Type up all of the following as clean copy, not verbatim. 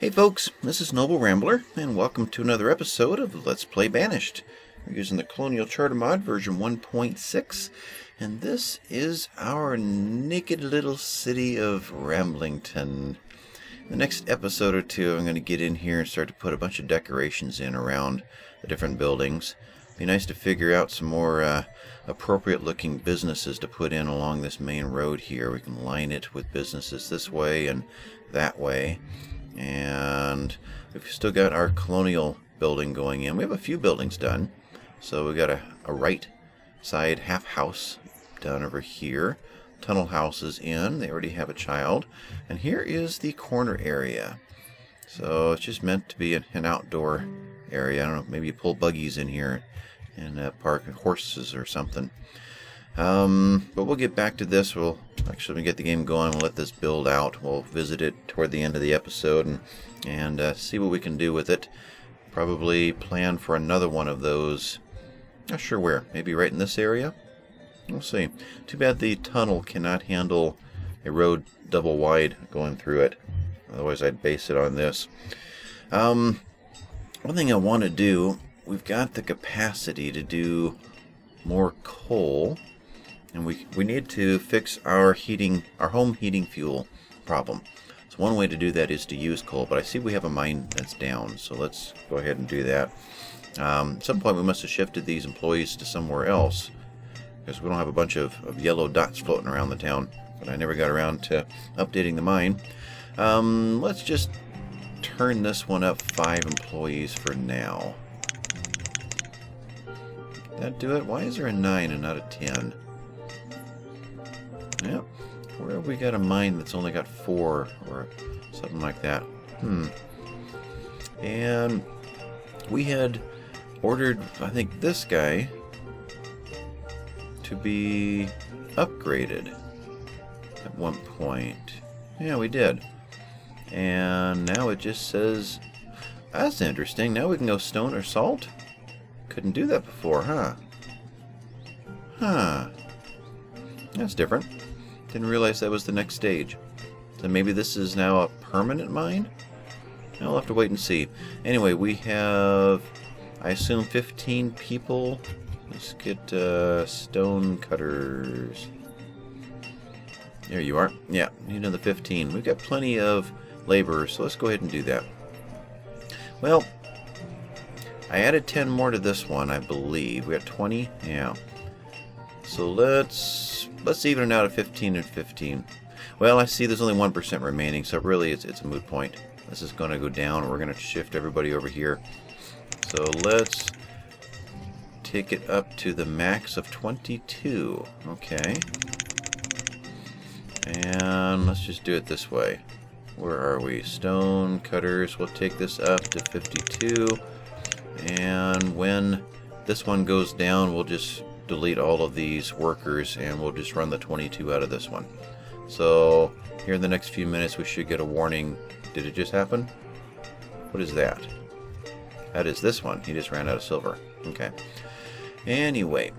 Hey folks, this is Noble Rambler, and welcome to another episode of Let's Play Banished. We're using the Colonial Charter mod version 1.6, and this is our naked little city of Ramblington. The next episode or two, I'm going to get in here and start to put a bunch of decorations in around the different buildings. Be nice to figure out some more appropriate looking businesses to put in along this main road here. We can line it with businesses this way and that way. And we've still got our colonial building going in. We have a few buildings done. So we got a right side half house done over here. Tunnel house is in. They already have a child. And here is the corner area. So it's just meant to be an outdoor area. I don't know, maybe you pull buggies in here and park horses or something. But we'll get back to this. We'll actually get the game going. We'll let this build out. We'll visit it toward the end of the episode and see what we can do with it. Probably plan for another one of those. Not sure where. Maybe right in this area? We'll see. Too bad the tunnel cannot handle a road double wide going through it. Otherwise I'd base it on this. One thing I want to do, we've got the capacity to do more coal. And we need to fix our home heating fuel problem. So one way to do that is to use coal, but I see we have a mine that's down, so let's go ahead and do that. At some point we must have shifted these employees to somewhere else, because we don't have a bunch of yellow dots floating around the town, but I never got around to updating the mine. Let's just turn this one up 5 employees for now. Did that do it? Why is there a 9 and not a 10? Yeah, where have we got a mine that's only got 4 or something like that? And we had ordered, I think, this guy to be upgraded at one point. Yeah, we did. And now it just says, that's interesting. Now we can go stone or salt? Couldn't do that before, huh? Huh. That's different. Didn't realize that was the next stage. So maybe this is now a permanent mine? I'll have to wait and see. Anyway, we have, I assume, 15 people. Let's get stone cutters. There you are. Yeah, need another 15. We've got plenty of laborers, so let's go ahead and do that. Well, I added 10 more to this one, I believe. We got 20? Yeah. So let's even it out at 15 and 15. Well, I see there's only 1% remaining, so really it's a moot point. This is going to go down. We're going to shift everybody over here. So let's take it up to the max of 22. Okay. And let's just do it this way. Where are we? Stone cutters. We'll take this up to 52. And when this one goes down, we'll just delete all of these workers and we'll just run the 22 out of this one. So here in the next few minutes we should get a warning. Did it just happen? What is that? That is this one. He just ran out of silver. Okay. Anyway.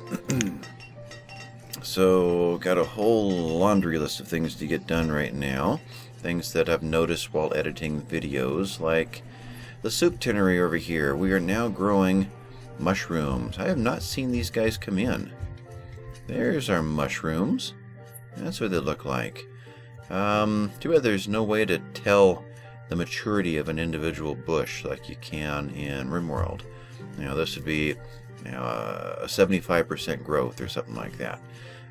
So got a whole laundry list of things to get done right now. Things that I've noticed while editing videos, like the soup tinnery over here. We are now growing mushrooms. I have not seen these guys come in. There's our mushrooms. That's what they look like. Too bad there's no way to tell the maturity of an individual bush like you can in RimWorld. You know, this would be, you know, a 75% growth or something like that.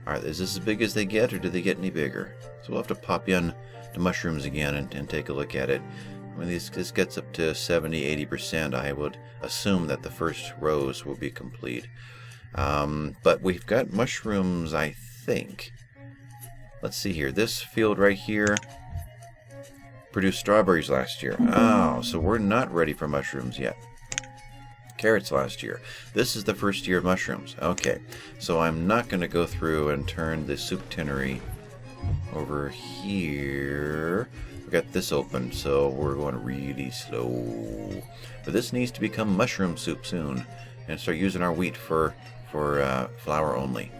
Alright, is this as big as they get, or do they get any bigger? So we'll have to pop in the mushrooms again and take a look at it. When this gets up to 70-80%, I would assume that the first rows will be complete. But we've got mushrooms, I think. Let's see here. This field right here produced strawberries last year. Oh, so we're not ready for mushrooms yet. Carrots last year. This is the first year of mushrooms. Okay, so I'm not going to go through and turn the soup tinnery over here. We got this open, so we're going really slow. But this needs to become mushroom soup soon, and start using our wheat for flour only.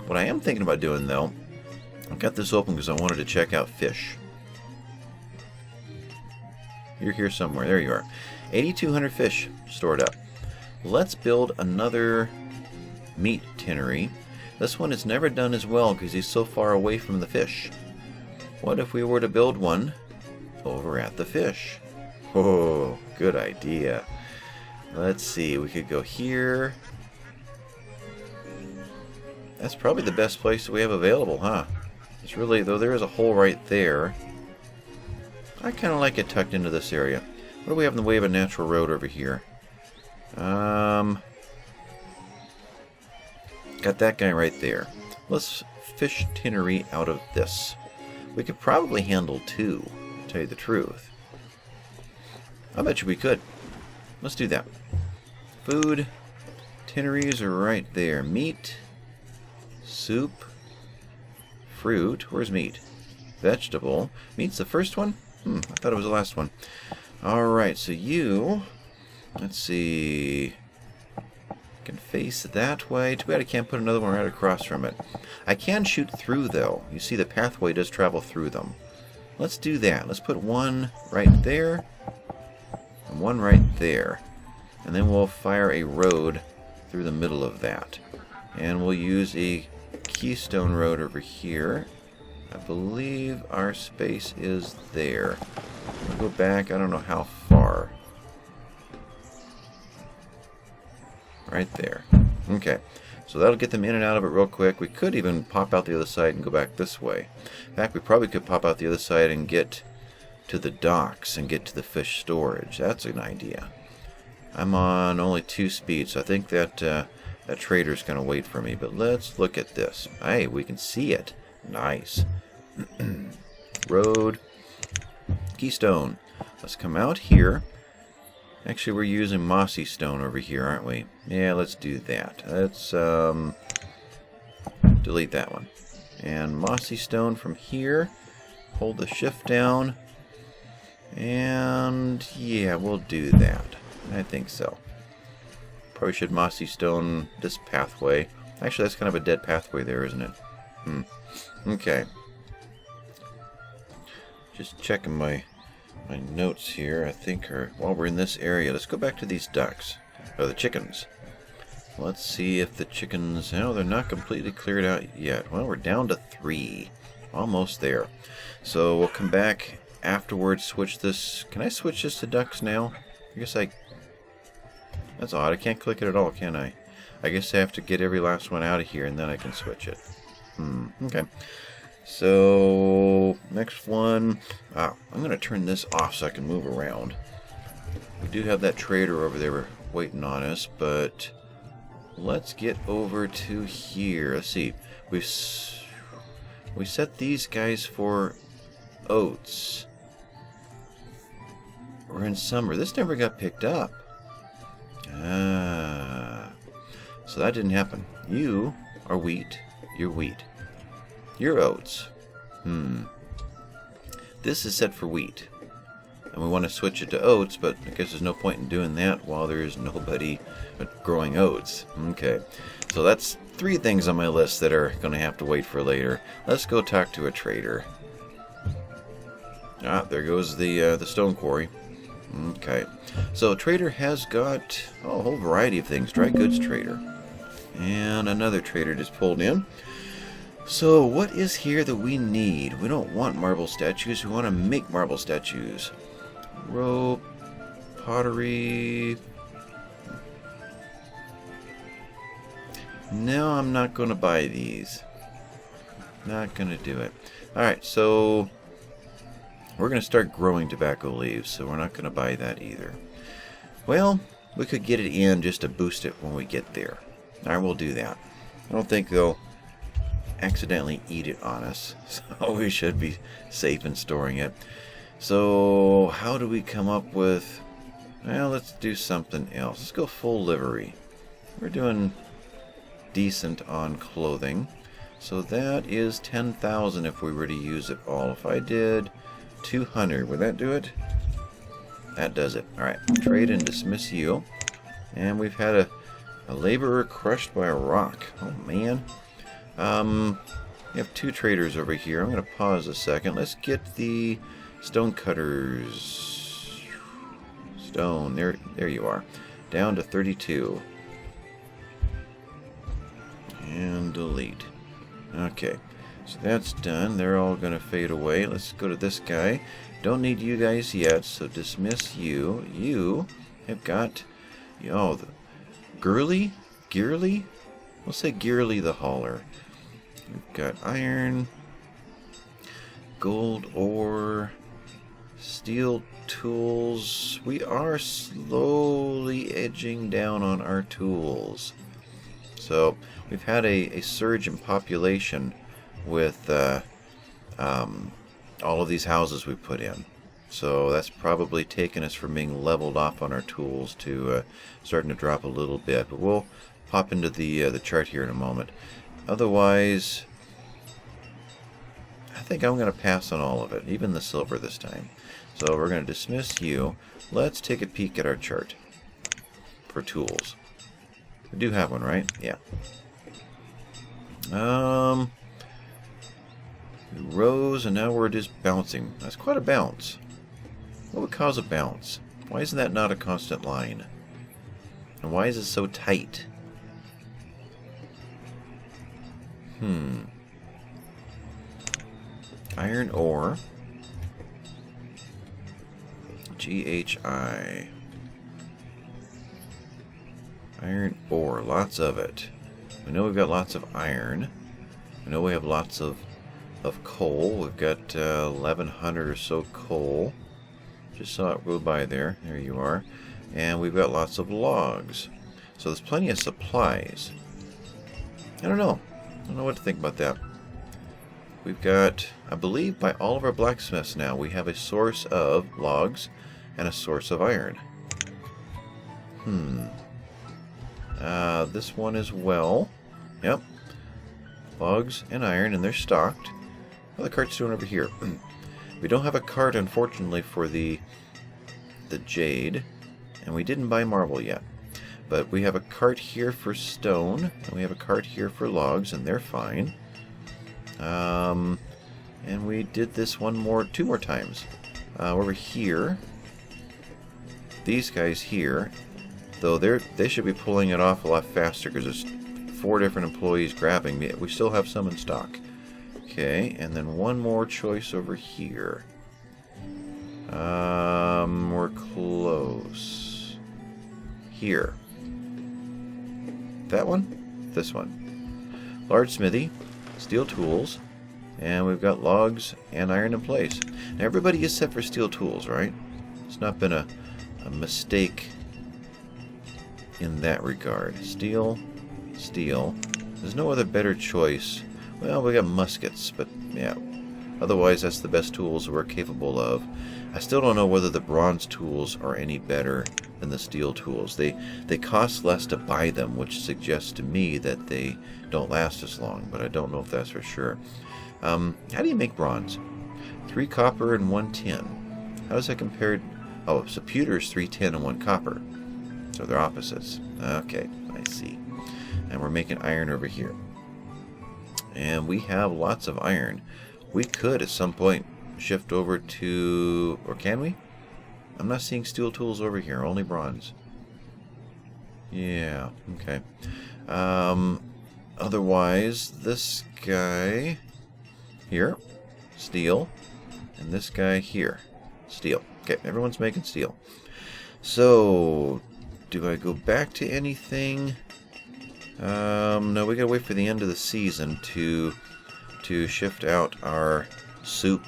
What I am thinking about doing, though, I've got this open because I wanted to check out fish. You're here somewhere. There you are. 8,200 fish stored up. Let's build another meat tinnery. This one is never done as well because he's so far away from the fish. What if we were to build one over at the fish? Oh, good idea. Let's see. We could go here. That's probably the best place we have available, huh? It's really, though there is a hole right there. I kind of like it tucked into this area. What do we have in the way of a natural road over here? Got that guy right there. Let's fish tinnery out of this. We could probably handle two, to tell you the truth. I bet you we could. Let's do that. Food. Tinneries are right there. Meat. Soup. Fruit. Where's meat? Vegetable. Meat's the first one? I thought it was the last one. Alright, so you... Let's see... can face that way. Too bad I can't put another one right across from it. I can shoot through, though. You see the pathway does travel through them. Let's do that. Let's put one right there. And one right there. And then we'll fire a road through the middle of that. And we'll use a keystone road over here. I believe our space is there. We'll go back, I don't know how far. Right there. Okay. So that'll get them in and out of it real quick. We could even pop out the other side and go back this way. In fact, we probably could pop out the other side and get to the docks and get to the fish storage. That's an idea. I'm on only 2 speeds, so I think that that trader's going to wait for me. But let's look at this. Hey, we can see it. Nice. Road. Keystone. Let's come out here. Actually, we're using mossy stone over here, aren't we? Yeah, let's do that. Let's delete that one. And mossy stone from here. Hold the shift down. And yeah, we'll do that. I think so. Probably should mossy stone this pathway. Actually, that's kind of a dead pathway there, isn't it? Okay. Just checking my notes here. I think while we're in this area, let's go back to these ducks. Or the chickens. Let's see if the chickens... No, they're not completely cleared out yet. Well, we're down to 3. Almost there. So we'll come back afterwards, switch this... Can I switch this to ducks now? I guess I... That's odd. I can't click it at all, can I? I guess I have to get every last one out of here and then I can switch it. Okay. So, next one. I'm going to turn this off so I can move around. We do have that trader over there waiting on us, but let's get over to here. Let's see. We set these guys for oats. We're in summer. This never got picked up. So that didn't happen. You are wheat. You're wheat. You're oats. This is set for wheat. And we want to switch it to oats, but I guess there's no point in doing that while there's nobody growing oats. Okay. So that's 3 things on my list that are going to have to wait for later. Let's go talk to a trader. There goes the stone quarry. Okay. So trader has got a whole variety of things. Dry goods trader. And another trader just pulled in. So what is here that we need? We don't want marble statues. We want to make marble statues. Rope. Pottery. No, I'm not going to buy these. Not going to do it. Alright, so we're going to start growing tobacco leaves, so we're not going to buy that either. Well, we could get it in just to boost it when we get there. Alright, we'll do that. I don't think they'll accidentally eat it on us, so we should be safe in storing it. So, how do we come up with... Well, let's do something else. Let's go full livery. We're doing decent on clothing. So that is 10,000 if we were to use it all. If I did 200, would that do it? That does it. Alright, trade and dismiss you. And we've had a laborer crushed by a rock. Oh, man. We have 2 traders over here. I'm going to pause a second. Let's get the stonecutters stone. There you are. Down to 32. And delete. Okay, so that's done. They're all going to fade away. Let's go to this guy. Don't need you guys yet, so dismiss you. You have got, the Gearly? We'll say Gearly the Hauler. We've got iron, gold ore, steel tools. We are slowly edging down on our tools. So we've had a surge in population with all of these houses we put in. So that's probably taken us from being leveled off on our tools to starting to drop a little bit. But we'll pop into the chart here in a moment. Otherwise, I think I'm going to pass on all of it, even the silver this time. So we're going to dismiss you. Let's take a peek at our chart for tools. We do have one, right? Yeah. We rose, and now we're just bouncing. That's quite a bounce. What would cause a bounce? Why isn't that not a constant line? And why is it so tight? Iron ore. GHI. Iron ore, lots of it. We know we've got lots of iron. We know we have lots of coal. We've got 1,100 or so coal. Just saw it go by there. There you are. And we've got lots of logs. So there's plenty of supplies. I don't know what to think about that. We've got, I believe, by all of our blacksmiths now, we have a source of logs and a source of iron. This one as well. Yep. Logs and iron, and they're stocked. Well, the cart's doing over here. We don't have a cart, unfortunately, for the jade, and we didn't buy marble yet. But we have a cart here for stone, and we have a cart here for logs, and they're fine. And we did this two more times. Over here, these guys here, though they should be pulling it off a lot faster because there's 4 different employees grabbing me. We still have some in stock. Okay, and then one more choice over here. We're close. Here. That one? This one. Large smithy, steel tools, and we've got logs and iron in place. Now everybody is set for steel tools, right? It's not been a mistake in that regard. Steel. There's no other better choice. Well, we got muskets, but yeah. Otherwise, that's the best tools we're capable of. I still don't know whether the bronze tools are any better than the steel tools. They cost less to buy them, which suggests to me that they don't last as long, but I don't know if that's for sure. How do you make bronze? 3 copper and 1 tin. How does that compare? Oh, so pewter's 3 tin and 1 copper. So they're opposites. Okay, I see. And we're making iron over here. And we have lots of iron. We could at some point shift over to, or can we? I'm not seeing steel tools over here, only bronze. Yeah, okay. Otherwise, this guy here, steel, and this guy here, steel. Okay, everyone's making steel. So, do I go back to anything? No, we gotta wait for the end of the season to shift out our soup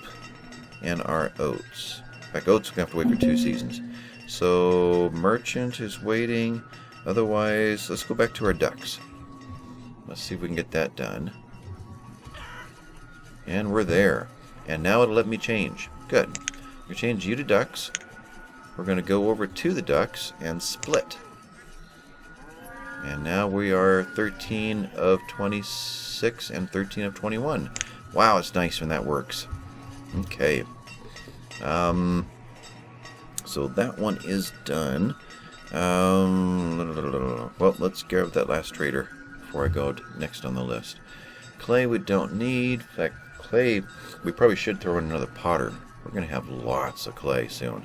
and our oats. In fact, oats we have to wait for 2 seasons. So merchant is waiting. Otherwise, let's go back to our ducks. Let's see if we can get that done. And we're there. And now it'll let me change. Good. We change you to ducks. We're going to go over to the ducks and split. And now we are 13 of 26 and 13 of 21. Wow, it's nice when that works. Okay. So that one is done. Well, let's grab that last trader before I go next on the list. Clay we don't need. In fact, clay, we probably should throw in another potter. We're going to have lots of clay soon.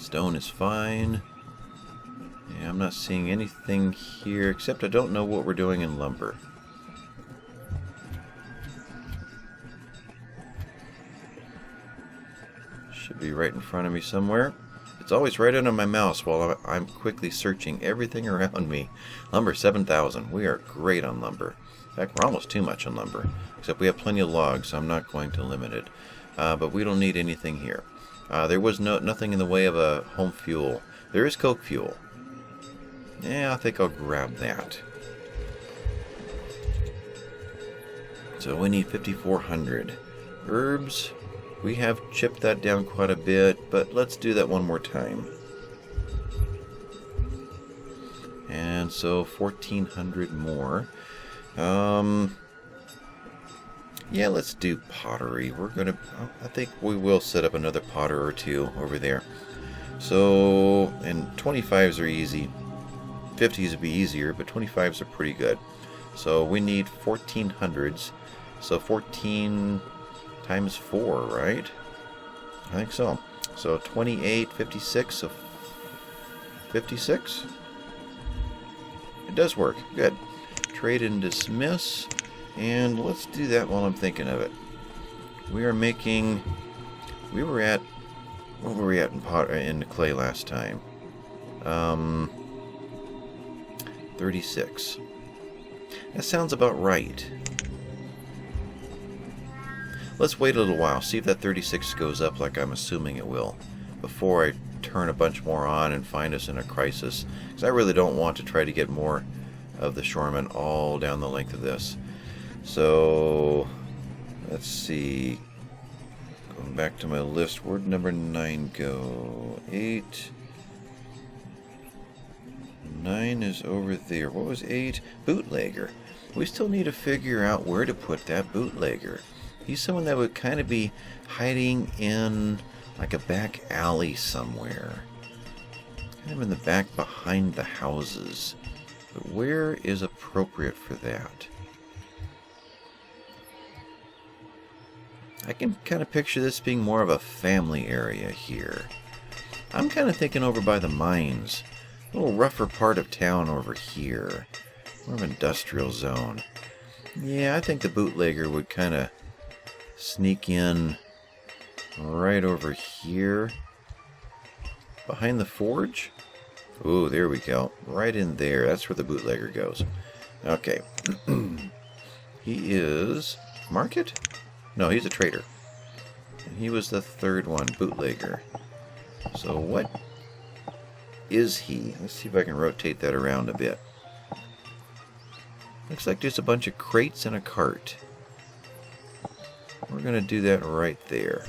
Stone is fine. Yeah, I'm not seeing anything here, except I don't know what we're doing in lumber. Should be right in front of me somewhere. It's always right under my mouse while I'm quickly searching everything around me. Lumber 7,000. We are great on lumber. In fact, we're almost too much on lumber. Except we have plenty of logs, so I'm not going to limit it. But we don't need anything here. There was nothing in the way of a home fuel. There is coke fuel. Yeah, I think I'll grab that. So we need 5,400. Herbs. We have chipped that down quite a bit, but let's do that one more time. And so 1,400 more. Yeah, let's do pottery. I think we will set up another potter or two over there. So, and 25s are easy. 50s would be easier, but 25s are pretty good. So we need 1,400s. So 14 times 4, right? I think so. So 28, 56, so 56? It does work. Good. Trade and dismiss. And let's do that while I'm thinking of it. We were at, what were we at in clay last time? 36. That sounds about right. Let's wait a little while, see if that 36 goes up like I'm assuming it will, before I turn a bunch more on and find us in a crisis. Because I really don't want to try to get more of the shoremen all down the length of this. So, let's see. Going back to my list, where'd number 9 go? 8. 9 is over there. What was 8? Bootlegger. We still need to figure out where to put that bootlegger. He's someone that would kind of be hiding in like a back alley somewhere. Kind of in the back behind the houses. But where is appropriate for that? I can kind of picture this being more of a family area here. I'm kind of thinking over by the mines. A little rougher part of town over here. More of an industrial zone. Yeah, I think the bootlegger would kind of sneak in right over here. Behind the forge? Ooh, there we go. Right in there. That's where the bootlegger goes. Okay. He is... Market? No, he's a trader. And he was the third one, bootlegger. So what is he? Let's see if I can rotate that around a bit. Looks like just a bunch of crates and a cart. We're going to do that right there.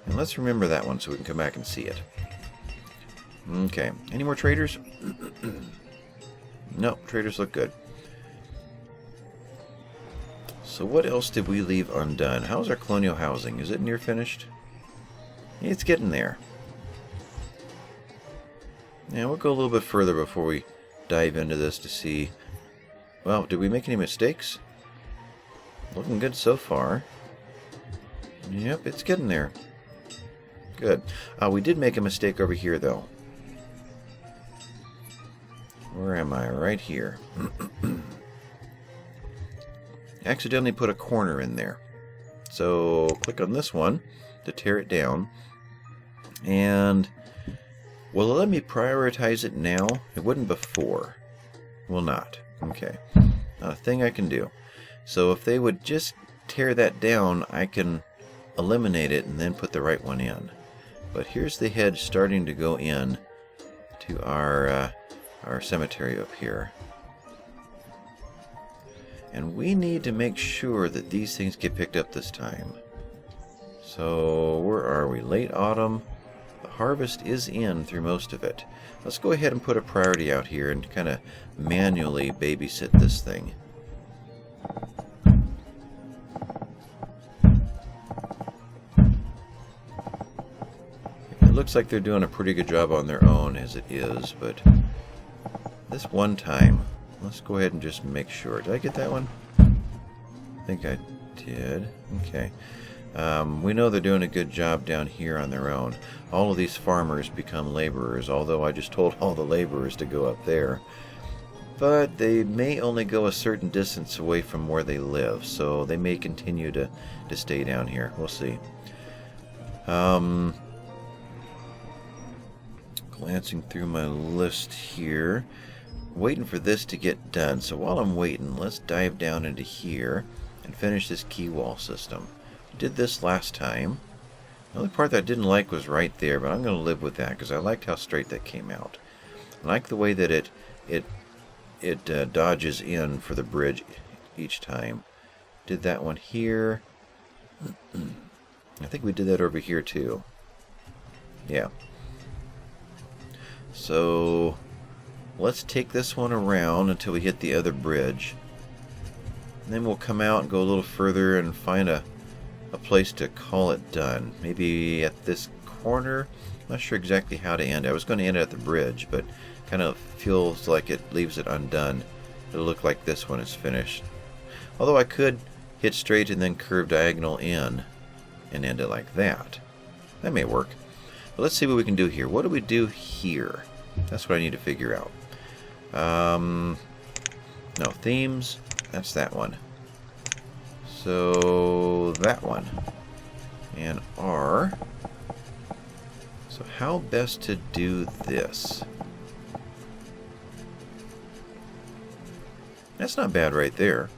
And let's remember that one so we can come back and see it. Okay. Any more traders? No, traders look good. So what else did we leave undone? How's our colonial housing? Is it near finished? It's getting there. Yeah, we'll go a little bit further before we dive into this to see... Well, did we make any mistakes? Looking good so far. Yep, it's getting there. Good. We did make a mistake over here, though. Where am I? Right here. Accidentally put a corner in there. So click on this one to tear it down. And will it let me prioritize it now? It wouldn't before. Will not. Okay. Not a thing I can do. So if they would just tear that down, I can eliminate it and then put the right one in. But here's the head starting to go in to our cemetery up here. And we need to make sure that these things get picked up this time. So, where are we? Late autumn. The harvest is in through most of it. Let's go ahead and put a priority out here and kind of manually babysit this thing. It looks like they're doing a pretty good job on their own as it is, but this one time... Let's go ahead and just make sure. Did I get that one? I think I did. Okay. We know they're doing a good job down here on their own. All of these farmers become laborers, although I just told all the laborers to go up there. But they may only go a certain distance away from where they live, so they may continue to stay down here. We'll see. Glancing through my list here, waiting for this to get done. So while I'm waiting, let's dive down into here and finish this key wall system. Did this last time. The only part that I didn't like was right there, but I'm going to live with that because I liked how straight that came out. I like the way that it dodges in for the bridge each time. Did that one here. I think we did that over here too. Yeah. So let's take this one around until we hit the other bridge. And then we'll come out and go a little further and find a place to call it done. Maybe at this corner. I'm not sure exactly how to end it. I was going to end it at the bridge, but kind of feels like it leaves it undone. It'll look like this one is finished. Although I could hit straight and then curve diagonal in and end it like that. That may work. But let's see what we can do here. What do we do here? That's what I need to figure out. No, themes. That's that one. So that one. And R. So how best to do this? That's not bad right there.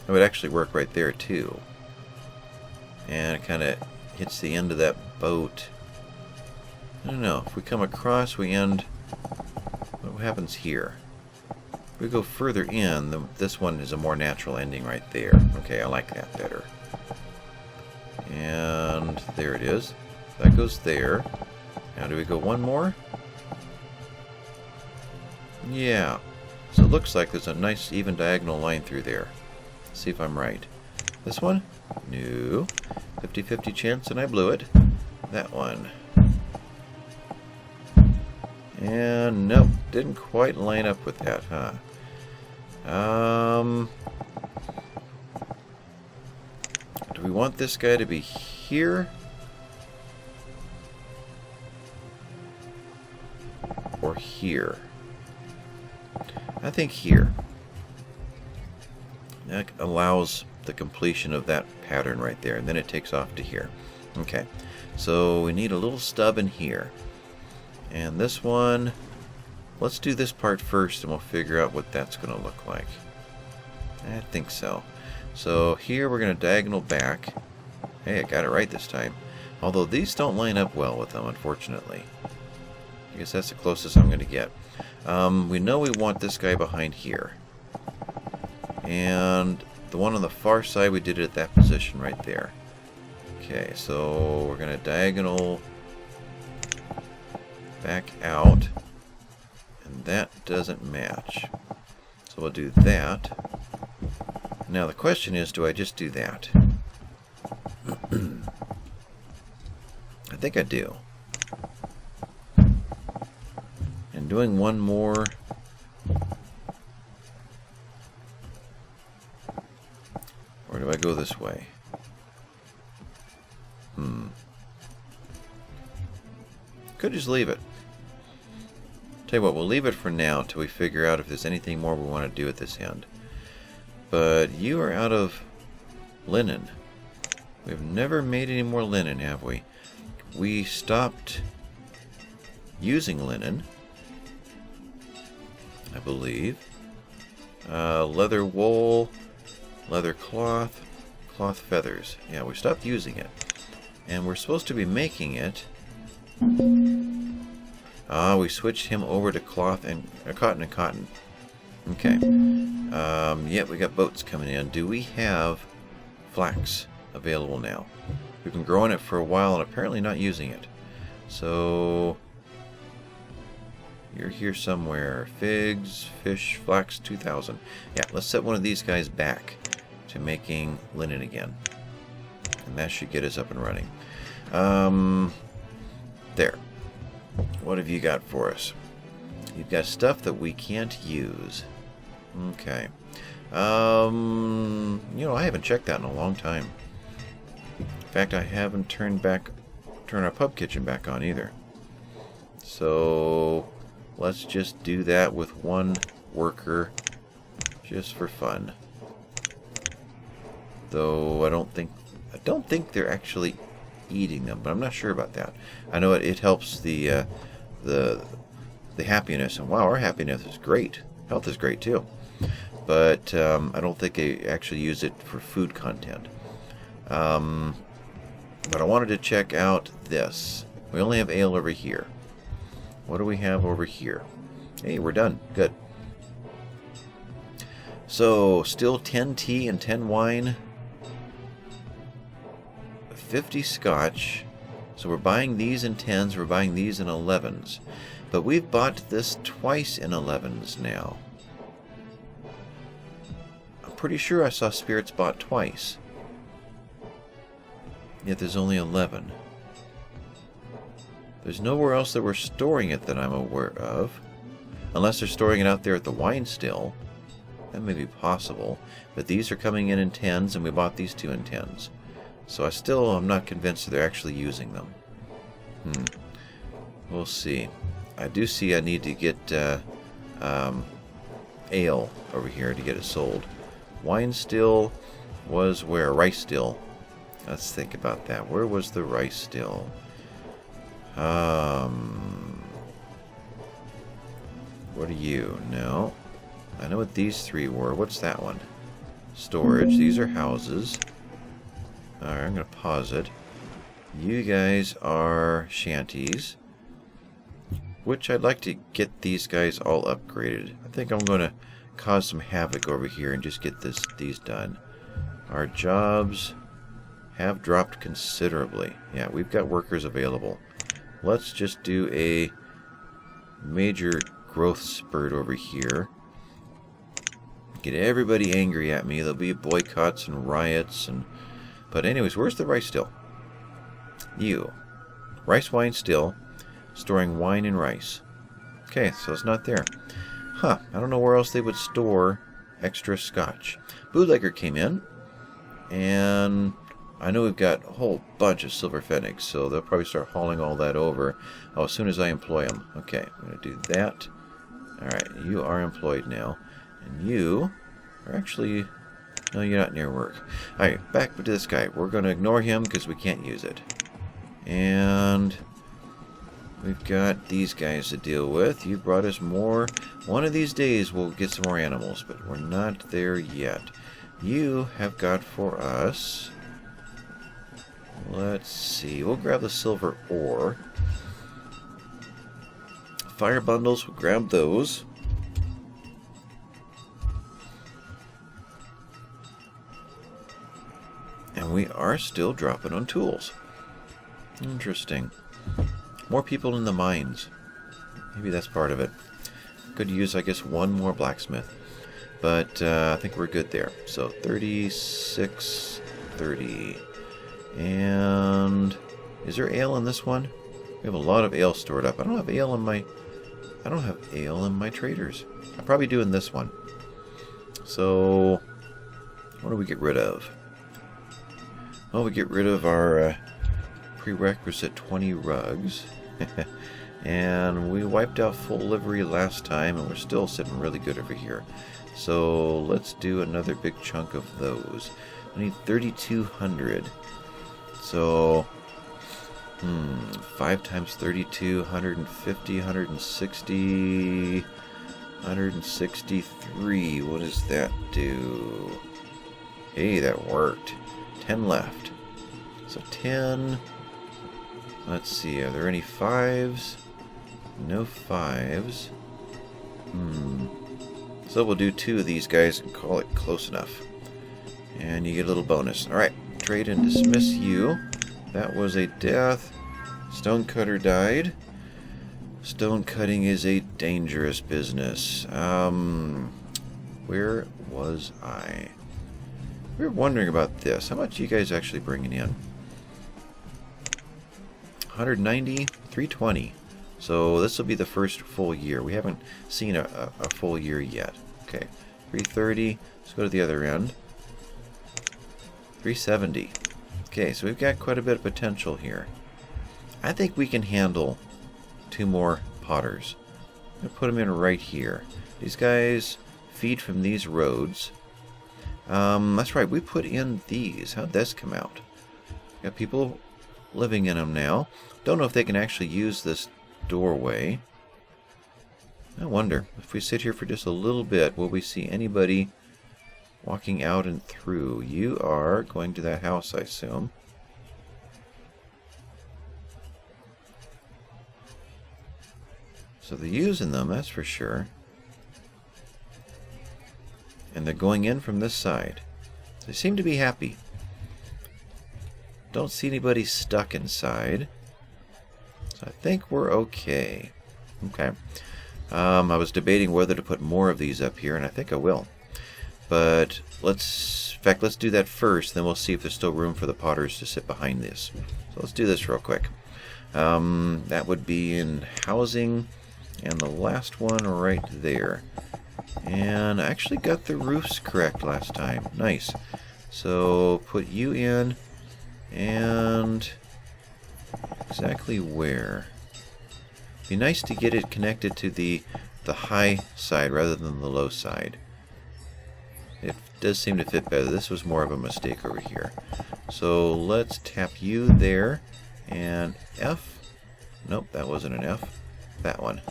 It would actually work right there too. And it kind of hits the end of that boat. I don't know. If we come across, we end... What happens here? If we go further in, this one is a more natural ending right there. Okay, I like that better. And there it is. That goes there. Now do we go one more? Yeah. So it looks like there's a nice even diagonal line through there. Let's see if I'm right. This one? No. 50-50 chance and I blew it. That one. And nope, didn't quite line up with that, huh? Do we want this guy to be here? Or here? I think here. That allows the completion of that pattern right there, and then it takes off to here. Okay, so we need a little stub in here. And this one, let's do this part first and we'll figure out what that's going to look like. I think so. So here we're going to diagonal back. Hey, I got it right this time. Although these don't line up well with them, unfortunately. I guess that's the closest I'm going to get. We know we want this guy behind here. And the one on the far side, we did it at that position right there. Okay, so we're going to diagonal back out. And that doesn't match. So we'll do that. Now the question is, do I just do that? I think I do. And doing one more. Or do I go this way? Could just leave it. Tell you what, we'll leave it for now until we figure out if there's anything more we want to do at this end. But you are out of linen. We've never made any more linen, have we? We stopped using linen, I believe. Leather wool, leather cloth, cloth feathers. Yeah, we stopped using it. And we're supposed to be making it. We switched him over to cloth and cotton and cotton. Okay. Yeah, we got boats coming in. Do we have flax available now? We've been growing it for a while and apparently not using it. So you're here somewhere. Figs, fish, flax, 2,000. Yeah, let's set one of these guys back to making linen again. And that should get us up and running. There. What have you got for us? You've got stuff that we can't use. Okay. You know, I haven't checked that in a long time. fact, I haven't turned our pub kitchen back on either. So let's just do that with one worker, just for fun. Though I don't think they're actually eating them, but I'm not sure about that. I know it helps the happiness, and wow, our happiness is great. Health is great too. But I don't think they actually use it for food content. But I wanted to check out this. We only have ale over here. What do we have over here? Hey, we're done. Good. So, still 10 tea and 10 wine. 50 scotch. So we're buying these in 10s, we're buying these in 11s. But we've bought this twice in 11s now. I'm pretty sure I saw spirits bought twice. Yet there's only 11. There's nowhere else that we're storing it that I'm aware of. Unless they're storing it out there at the wine still. That may be possible. But these are coming in 10s, and we bought these two in 10s. So I'm not convinced that they're actually using them. We'll see. I do see I need to get ale over here to get it sold. Wine still was where? Rice still. Let's think about that. Where was the rice still? What are you? No. I know what these three were. What's that one? Storage. These are houses. Alright, I'm going to pause it. You guys are shanties. Which I'd like to get these guys all upgraded. I think I'm going to cause some havoc over here and just get these done. Our jobs have dropped considerably. Yeah, we've got workers available. Let's just do a major growth spurt over here. Get everybody angry at me. There'll be boycotts and riots. But anyways, where's the rice still? You. Rice wine still. Storing wine and rice. Okay, so it's not there. Huh, I don't know where else they would store extra scotch. Bootlegger came in. And I know we've got a whole bunch of silver fennigs, so they'll probably start hauling all that over as soon as I employ them. Okay, I'm going to do that. Alright, you are employed now. And you are actually... No, you're not near work. Alright, back to this guy. We're going to ignore him because we can't use it. And we've got these guys to deal with. You brought us more. One of these days we'll get some more animals, but we're not there yet. You have got for us... Let's see. We'll grab the silver ore. Fire bundles, we'll grab those. And we are still dropping on tools. Interesting. More people in the mines. Maybe that's part of it. Could use, I guess, one more blacksmith. But I think we're good there. So 36, 30. And is there ale in this one? We have a lot of ale stored up. I don't have ale in my traders. I probably do in this one. So what do we get rid of? Well, we get rid of our prerequisite 20 rugs. And we wiped out full livery last time, and we're still sitting really good over here. So let's do another big chunk of those. We need 3,200. So, 5 times 32, 150, 160, 163. What does that do? Hey, that worked. 10 left. So 10. Let's see, are there any 5s? No 5s. So we'll do 2 of these guys and call it close enough. And you get a little bonus. Alright, trade and dismiss you. That was a death. Stonecutter died. Stone cutting is a dangerous business. Where was I? We were wondering about this. How much are you guys actually bringing in? 190, 320. So this will be the first full year. We haven't seen a full year yet. Okay, 330. Let's go to the other end. 370. Okay, so we've got quite a bit of potential here. I think we can handle 2 more potters. I'm going to put them in right here. These guys feed from these roads. That's right, we put in these. How'd this come out? Got people living in them now. Don't know if they can actually use this doorway. I wonder, if we sit here for just a little bit, will we see anybody walking out and through? You are going to that house, I assume. So they're using them, that's for sure. And they're going in from this side. They seem to be happy. Don't see anybody stuck inside. So I think we're okay. Okay. I was debating whether to put more of these up here, and I think I will. But in fact, let's do that first, then we'll see if there's still room for the potters to sit behind this. So let's do this real quick. That would be in housing, and the last one right there. And I actually got the roofs correct last time. Nice. So put you in, and exactly where? Be nice to get it connected to the high side rather than the low side. It does seem to fit better. This was more of a mistake over here. So let's tap you there, and F. Nope, that wasn't an F. That one.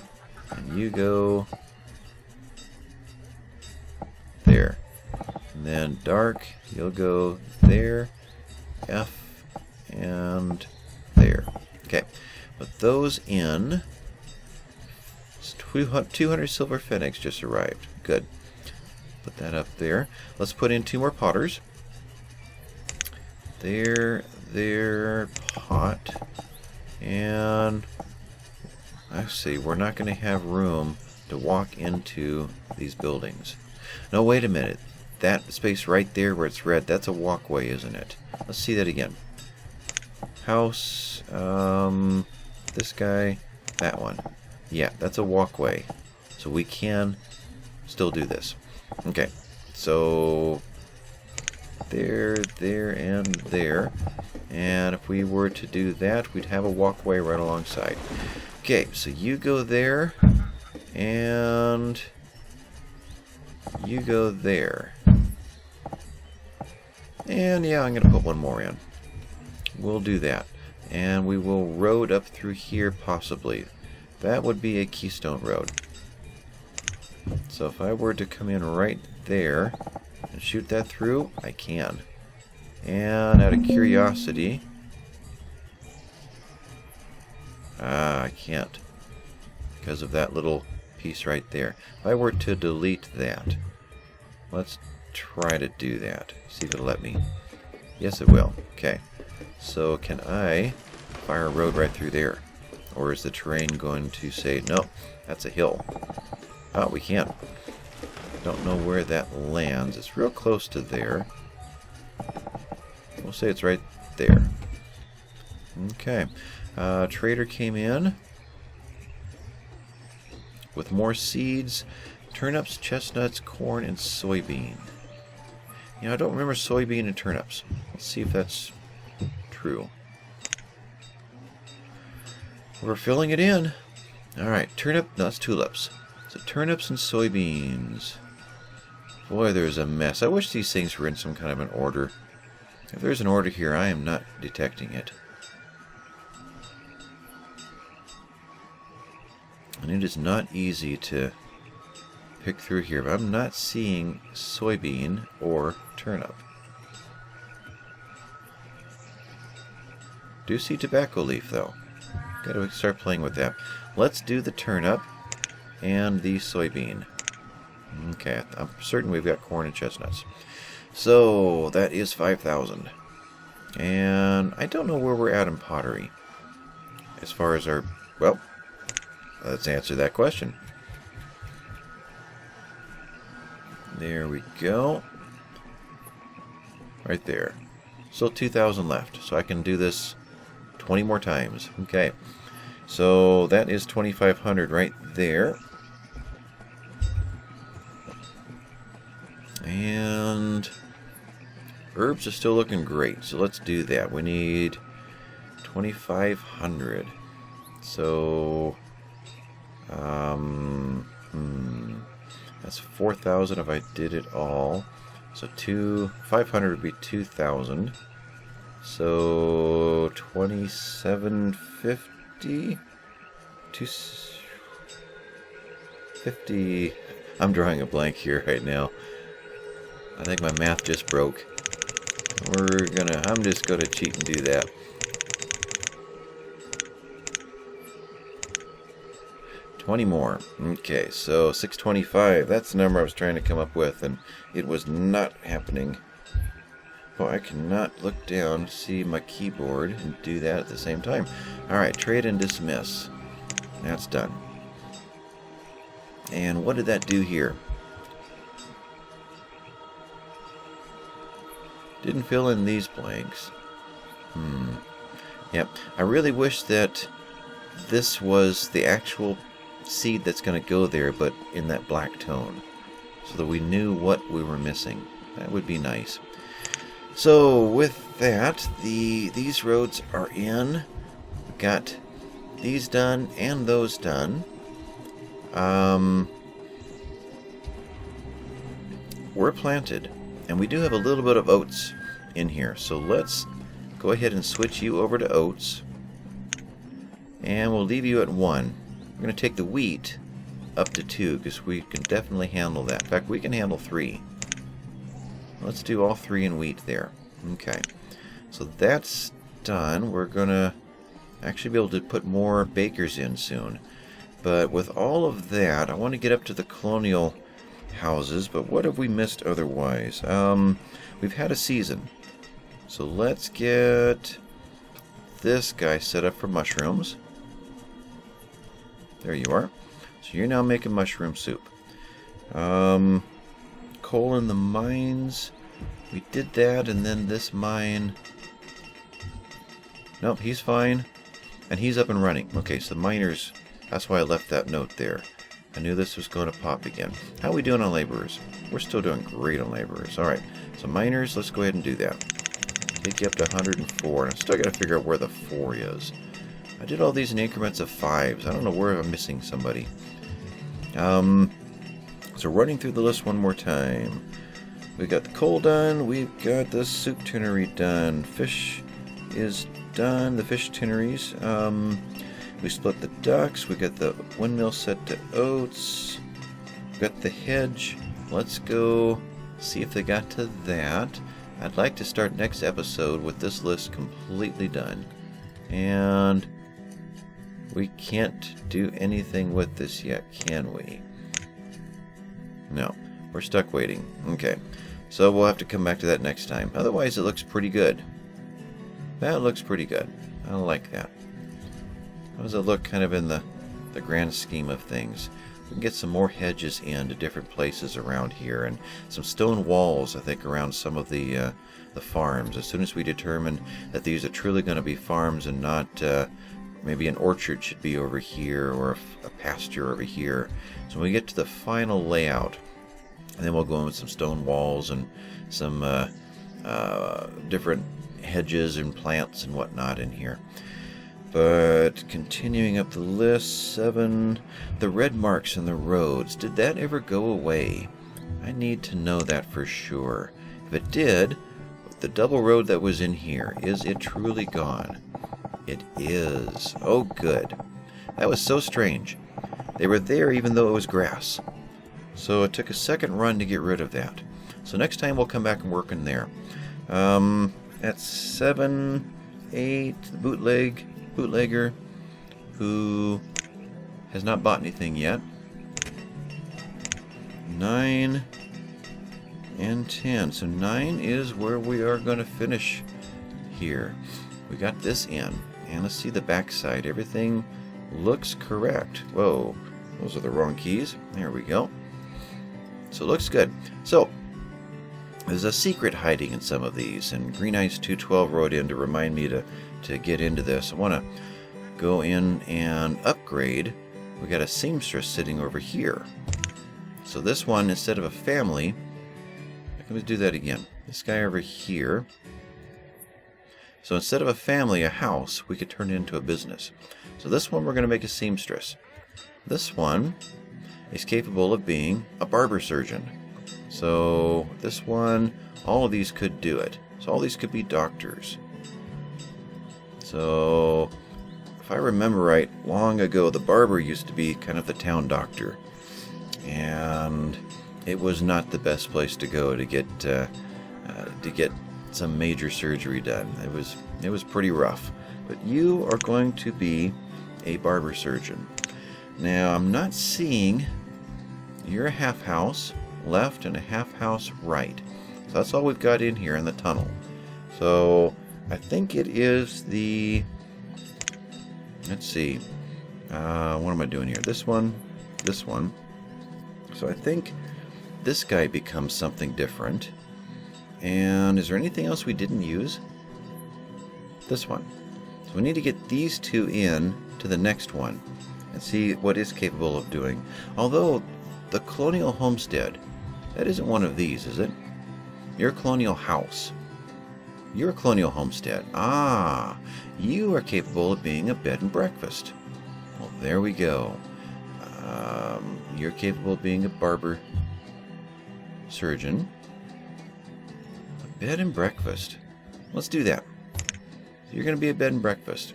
And you go there. And then dark, you'll go there, F, and there. Okay, put those in. 200 silver phoenix just arrived. Good. Put that up there. Let's put in 2 more potters. There, pot. And I see, we're not going to have room to walk into these buildings. No, wait a minute. That space right there where it's red, that's a walkway, isn't it? Let's see that again. House, this guy, that one. Yeah, that's a walkway. So we can still do this. Okay, so there, and there. And if we were to do that, we'd have a walkway right alongside. Okay, so you go there, and you go there. And yeah, I'm going to put one more in. We'll do that. And we will road up through here possibly. That would be a keystone road. So if I were to come in right there and shoot that through, I can. And out of curiosity, I can't because of that little piece right there. If I were to delete that, let's try to do that. See if it'll let me. Yes, it will. Okay. So can I fire a road right through there? Or is the terrain going to say, no, that's a hill? Oh, we can. Don't know where that lands. It's real close to there. We'll say it's right there. Okay. Trader came in with more seeds, turnips, chestnuts, corn, and soybean. You know, I don't remember soybean and turnips. Let's see if that's true. We're filling it in. Alright, turnip, no, that's tulips. So turnips and soybeans. Boy, there's a mess. I wish these things were in some kind of an order. If there's an order here, I am not detecting it. And it is not easy to pick through here, but I'm not seeing soybean or turnip. Do see tobacco leaf, though. Gotta start playing with that. Let's do the turnip and the soybean. Okay, I'm certain we've got corn and chestnuts. So, that is 5,000. And I don't know where we're at in pottery. As far as our... Well, let's answer that question. There we go. Right there. Still 2,000 left, so I can do this 20 more times. Okay, so that is 2,500 right there. And herbs are still looking great, so let's do that. We need 2,500. So, that's 4,000 if I did it all. So 500 would be 2,000. So 2,750. 250. I'm drawing a blank here right now. I think my math just broke. I'm just gonna cheat and do that. $20 more. Okay, so 625. That's the number I was trying to come up with, and it was not happening. Oh, I cannot look down, see my keyboard, and do that at the same time. Alright, trade and dismiss. That's done. And what did that do here? Didn't fill in these blanks. Yep. I really wish that this was the actual seed that's going to go there, but in that black tone, so that we knew what we were missing. That would be nice. So with that, these roads are in. We've got these done and those done. We're planted, and we do have a little bit of oats in here, so let's go ahead and switch you over to oats, and we'll leave you at 1. We're going to take the wheat up to 2 because we can definitely handle that. In fact, we can handle 3. Let's do all 3 in wheat there. Okay, so that's done. We're going to actually be able to put more bakers in soon. But with all of that, I want to get up to the colonial houses, but what have we missed otherwise? We've had a season. So let's get this guy set up for mushrooms. There you are. So you're now making mushroom soup. Coal in the mines. We did that, and then this mine. Nope, he's fine. And he's up and running. Okay, so miners, that's why I left that note there. I knew this was going to pop again. How are we doing on laborers? We're still doing great on laborers. Alright, so miners, let's go ahead and do that. Take you up to 104, and I still got to figure out where the 4 is. I did all these in increments of 5s. I don't know where I'm missing somebody. So running through the list one more time. We got the coal done. We've got the soup tinnery done. Fish is done. The fish tinneries. We split the ducks. We got the windmill set to oats. We got the hedge. Let's go see if they got to that. I'd like to start next episode with this list completely done. And we can't do anything with this yet, can we? No. We're stuck waiting. Okay. So we'll have to come back to that next time. Otherwise, it looks pretty good. That looks pretty good. I like that. How does it look kind of in the grand scheme of things? We can get some more hedges into different places around here, and some stone walls, I think, around some of the farms. As soon as we determine that these are truly going to be farms and not maybe an orchard should be over here, or a pasture over here. So when we get to the final layout, and then we'll go in with some stone walls and some different hedges and plants and whatnot in here. But continuing up the list, 7, the red marks in the roads. Did that ever go away? I need to know that for sure. If it did, the double road that was in here, is it truly gone? It is. Oh, good. That was so strange. They were there even though it was grass. So it took a second run to get rid of that. So next time we'll come back and work in there. That's 7, 8, the bootlegger, who has not bought anything yet. 9 and 10. So 9 is where we are going to finish here. We got this in. And let's see the back side. Everything looks correct. Whoa, those are the wrong keys. There we go. So it looks good. So there's a secret hiding in some of these, and Green Ice 212 wrote in to remind me to get into this. I want to go in and upgrade. We got a seamstress sitting over here. So this one, instead of a family, I can do that again. this guy over here. So instead of a family, a house, we could turn it into a business. So this one we're going to make a seamstress. This one is capable of being a barber surgeon. So this one, all of these could do it. So all these could be doctors. So if I remember right, long ago the barber used to be kind of the town doctor. And it was not the best place to go to get some major surgery done. It was pretty rough. But you are going to be a barber surgeon. Now I'm not seeing. You're a half house left and a half house right. So that's all we've got in here in the tunnel. So I think it is the. Let's see. What am I doing here? This one. This one. So I think this guy becomes something different. And is there anything else we didn't use? This one. So we need to get these two in to the next one and see what it's capable of doing. Although the Colonial Homestead, that isn't one of these, is it? Your Colonial House. Your Colonial Homestead. Ah, you are capable of being a bed and breakfast. Well, there we go. You're capable of being a barber surgeon. Bed and breakfast. Let's do that. You're going to be a bed and breakfast.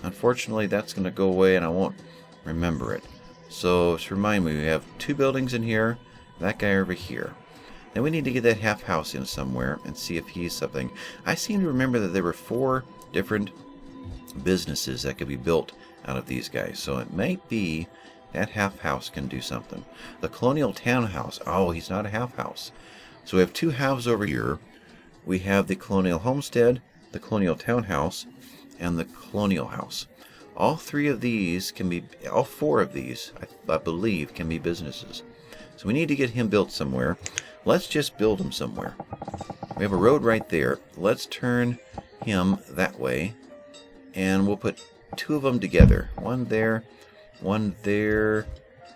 Unfortunately, that's going to go away and I won't remember it. So, just remind me, we have two buildings in here, that guy over here. Then we need to get that half house in somewhere and see if he's something. I seem to remember that there were 4 different businesses that could be built out of these guys. So it might be that half house can do something. The Colonial Townhouse. Oh, he's not a half house. So we have 2 halves over here. We have the Colonial Homestead, the Colonial Townhouse, and the Colonial House. All 3 of these can be, all 4 of these, I believe, can be businesses. So we need to get him built somewhere. Let's just build him somewhere. We have a road right there. Let's turn him that way, and we'll put 2 of them together. One there,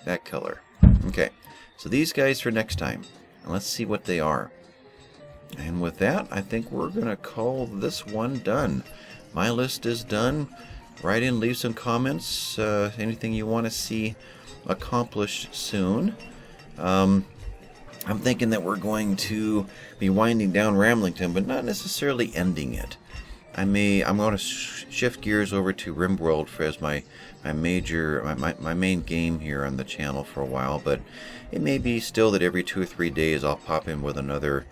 that color. Okay, so these guys for next time. And let's see what they are. And with that, I think we're going to call this one done. My list is done. Write in, leave some comments. Anything you want to see accomplished soon. I'm thinking that we're going to be winding down Ramblington, but not necessarily ending it. I'm going to shift gears over to RimWorld as my main game here on the channel for a while, but it may be still that every 2 or 3 days I'll pop in with another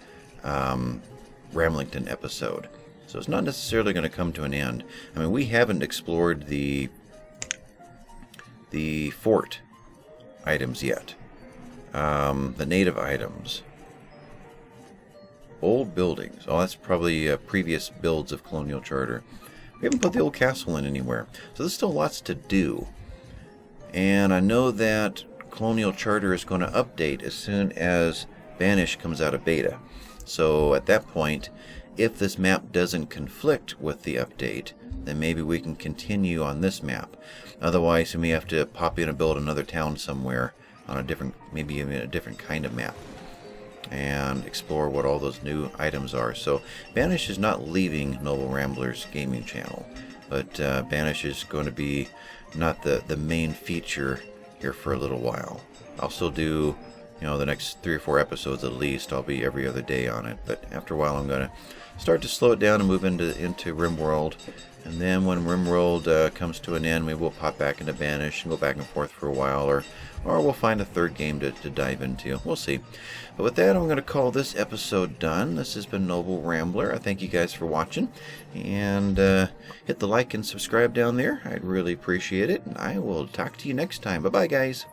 Ramblington episode. So it's not necessarily going to come to an end. I mean, we haven't explored the fort items yet. The native items. Old buildings. Oh, that's probably previous builds of Colonial Charter. We haven't put the old castle in anywhere. So there's still lots to do. And I know that Colonial Charter is going to update as soon as Banished comes out of beta. So at that point, if this map doesn't conflict with the update, then maybe we can continue on this map. Otherwise, we may have to pop in and build another town somewhere on a different, maybe even a different kind of map, and explore what all those new items are. So Banished is not leaving Noble Rambler's gaming channel, but Banished is going to be not the main feature here for a little while. I'll still do, the next 3 or 4 episodes at least. I'll be every other day on it, but after a while I'm going to start to slow it down and move into RimWorld. And then when RimWorld comes to an end, maybe we'll pop back into Banished and go back and forth for a while, or we'll find a third game to dive into. We'll see. But with that, I'm going to call this episode done. This has been Noble Rambler. I thank you guys for watching. And hit the like and subscribe down there. I'd really appreciate it. And I will talk to you next time. Bye-bye, guys.